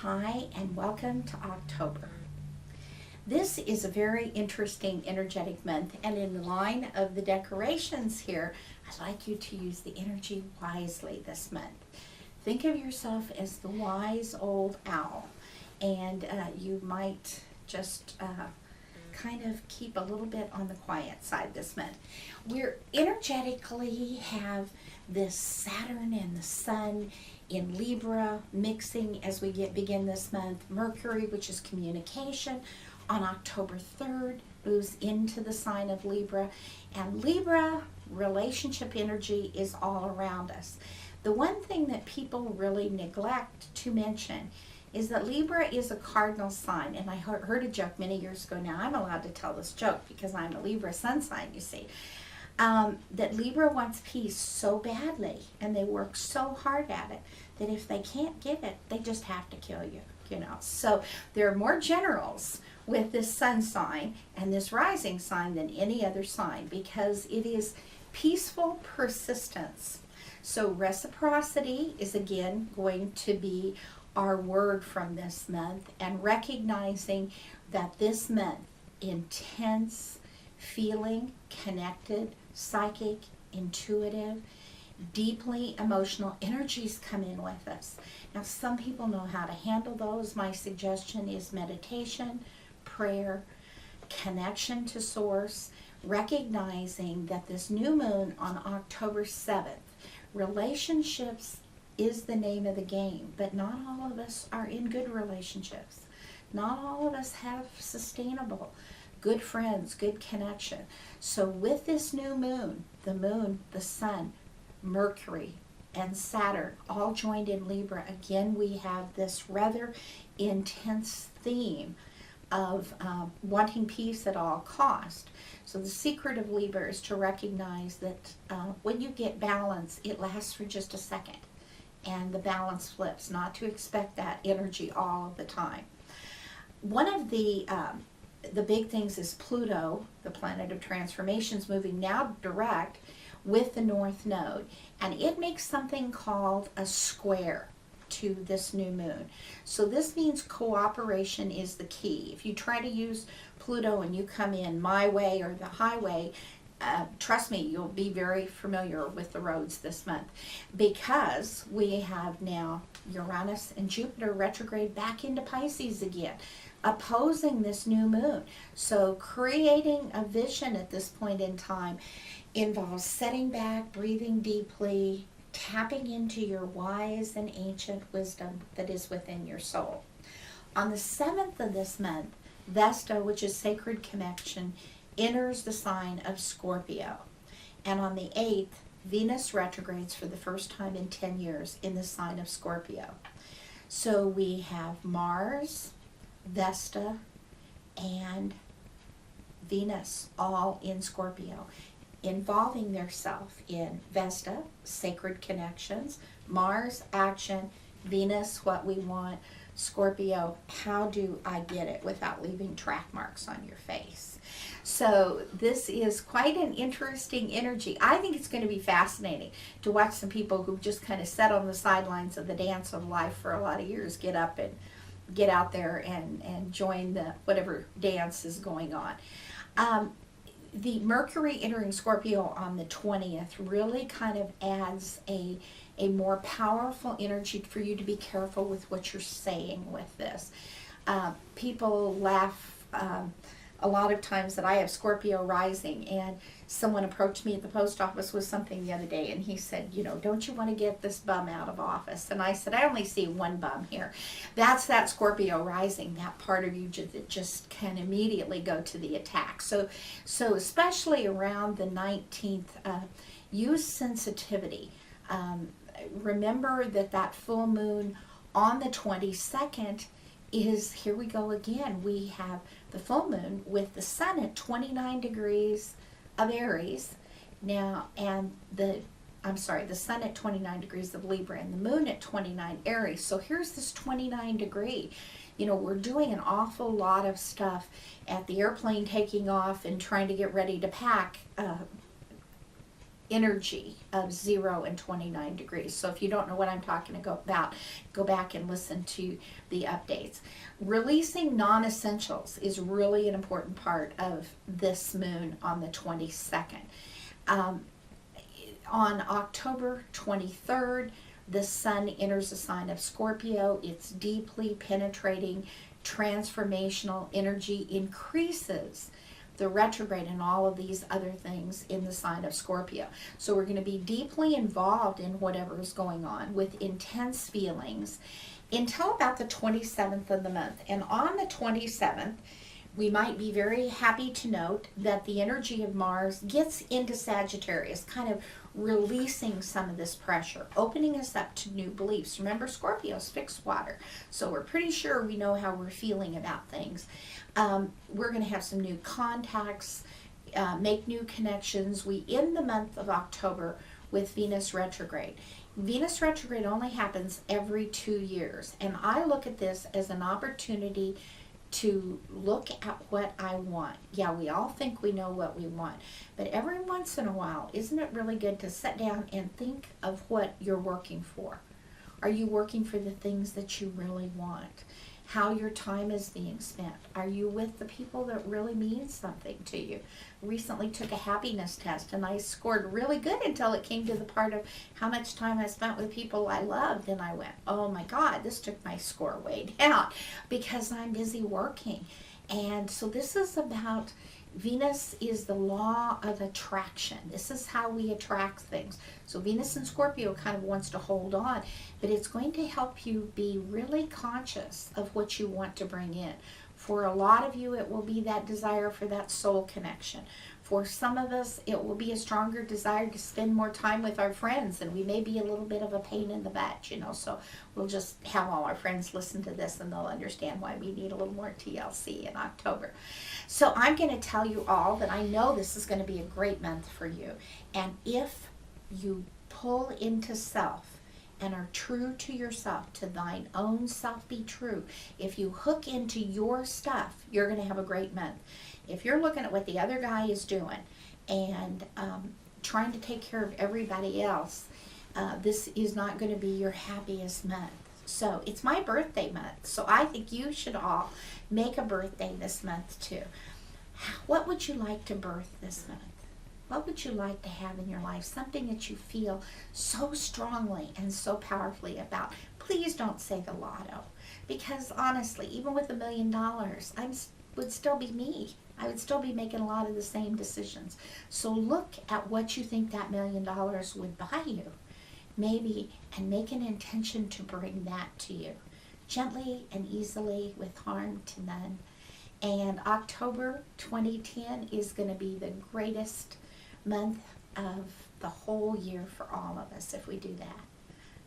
Hi, and welcome to October. This is a very interesting energetic month, and in line of the decorations here, I'd like you to use the energy wisely this month. Think of yourself as the wise old owl, and you might just kind of keep a little bit on the quiet side this month. We're energetically have this Saturn and the Sun in Libra mixing as we begin this month. Mercury, which is communication, on October 3rd moves into the sign of Libra, and Libra relationship energy is all around us. The one thing that people really neglect to mention is that Libra is a cardinal sign, and I heard a joke many years ago. Now I'm allowed to tell this joke because I'm a Libra sun sign, you see, that Libra wants peace so badly, and they work so hard at it, that if they can't get it, they just have to kill you, So there are more generals with this sun sign and this rising sign than any other sign, because it is peaceful persistence. So reciprocity is again going to be our word from this month, and recognizing that this month, intense feeling, connected, psychic, intuitive, deeply emotional energies come in with us. Now, some people know how to handle those. My suggestion is meditation, prayer, connection to source, recognizing that this new moon on October 7th, relationships is the name of the game, but not all of us are in good relationships. Not all of us have sustainable, good friends, good connection. So with this new moon, the sun, Mercury, and Saturn all joined in Libra, again we have this rather intense theme of wanting peace at all cost. So the secret of Libra is to recognize that when you get balance, it lasts for just a second, and the balance flips. Not to expect that energy all of the time. One of the big things is Pluto, the planet of transformations, moving now direct with the North Node, and it makes something called a square to this new moon. So this means cooperation is the key. If you try to use Pluto and you come in my way or the highway, trust me, you'll be very familiar with the roads this month, because we have now Uranus and Jupiter retrograde back into Pisces again, opposing this new moon. So creating a vision at this point in time involves setting back, breathing deeply, tapping into your wise and ancient wisdom that is within your soul. On the 7th of this month, Vesta, which is sacred connection, enters the sign of Scorpio. And on the 8th, Venus retrogrades for the first time in 10 years in the sign of Scorpio. So we have Mars, Vesta, and Venus all in Scorpio, involving their self in Vesta, sacred connections, Mars, action, Venus, what we want, Scorpio, how do I get it without leaving track marks on your face? So this is quite an interesting energy. I think it's going to be fascinating to watch some people who just kind of sat on the sidelines of the dance of life for a lot of years get up and get out there and join the whatever dance is going on. The Mercury entering Scorpio on the 20th really kind of adds a more powerful energy for you to be careful with what you're saying with this. People laugh a lot of times that I have Scorpio rising, and someone approached me at the post office with something the other day, and he said, don't you want to get this bum out of office? And I said, I only see one bum here. That's that Scorpio rising, that part of you that just can immediately go to the attack. So especially around the 19th, use sensitivity. Remember that full moon on the 22nd is, here we go again, we have the full moon with the sun at 29 degrees of Aries now, and the sun at 29 degrees of Libra, and the moon at 29 Aries. So here's this 29 degree. We're doing an awful lot of stuff at the airplane taking off and trying to get ready to pack. energy of 0 and 29 degrees. So if you don't know what I'm talking about, go back and listen to the updates. Releasing non-essentials is really an important part of this moon on the 22nd. On October 23rd, the sun enters the sign of Scorpio. It's deeply penetrating, transformational energy, increases the retrograde and all of these other things in the sign of Scorpio. So we're going to be deeply involved in whatever is going on with intense feelings until about the 27th of the month. And on the 27th, we might be very happy to note that the energy of Mars gets into Sagittarius, kind of releasing some of this pressure, opening us up to new beliefs. Remember, Scorpio's fixed water, so we're pretty sure we know how we're feeling about things. We're going to have some new contacts, make new connections. We end the month of October with Venus retrograde. Venus retrograde only happens every 2 years, and I look at this as an opportunity to look at what I want. Yeah, we all think we know what we want, but every once in a while, isn't it really good to sit down and think of what you're working for? Are you working for the things that you really want? How your time is being spent? Are you with the people that really mean something to you? Recently took a happiness test and I scored really good until it came to the part of how much time I spent with people I loved, and I went, oh my God, this took my score way down because I'm busy working. And so this is about, Venus is the law of attraction. This is how we attract things. So Venus in Scorpio kind of wants to hold on, but it's going to help you be really conscious of what you want to bring in. For a lot of you, it will be that desire for that soul connection. For some of us, it will be a stronger desire to spend more time with our friends, and we may be a little bit of a pain in the butt, you know, so we'll just have all our friends listen to this and they'll understand why we need a little more TLC in October. So I'm going to tell you all that I know this is going to be a great month for you, and if you pull into self and are true to yourself, to thine own self be true, if you hook into your stuff, you're going to have a great month. If you're looking at what the other guy is doing and trying to take care of everybody else, this is not going to be your happiest month. So it's my birthday month, so I think you should all make a birthday this month too. What would you like to birth this month? What would you like to have in your life? Something that you feel so strongly and so powerfully about. Please don't say the lotto, because honestly, even with $1 million, I would still be me. I would still be making a lot of the same decisions. So look at what you think that $1 million would buy you, maybe, and make an intention to bring that to you, gently and easily, with harm to none. And October 2010 is going to be the greatest month of the whole year for all of us if we do that.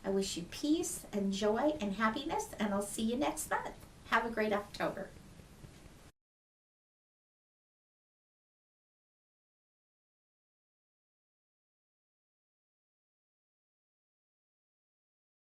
I wish you peace and joy and happiness, and I'll see you next month. Have a great October.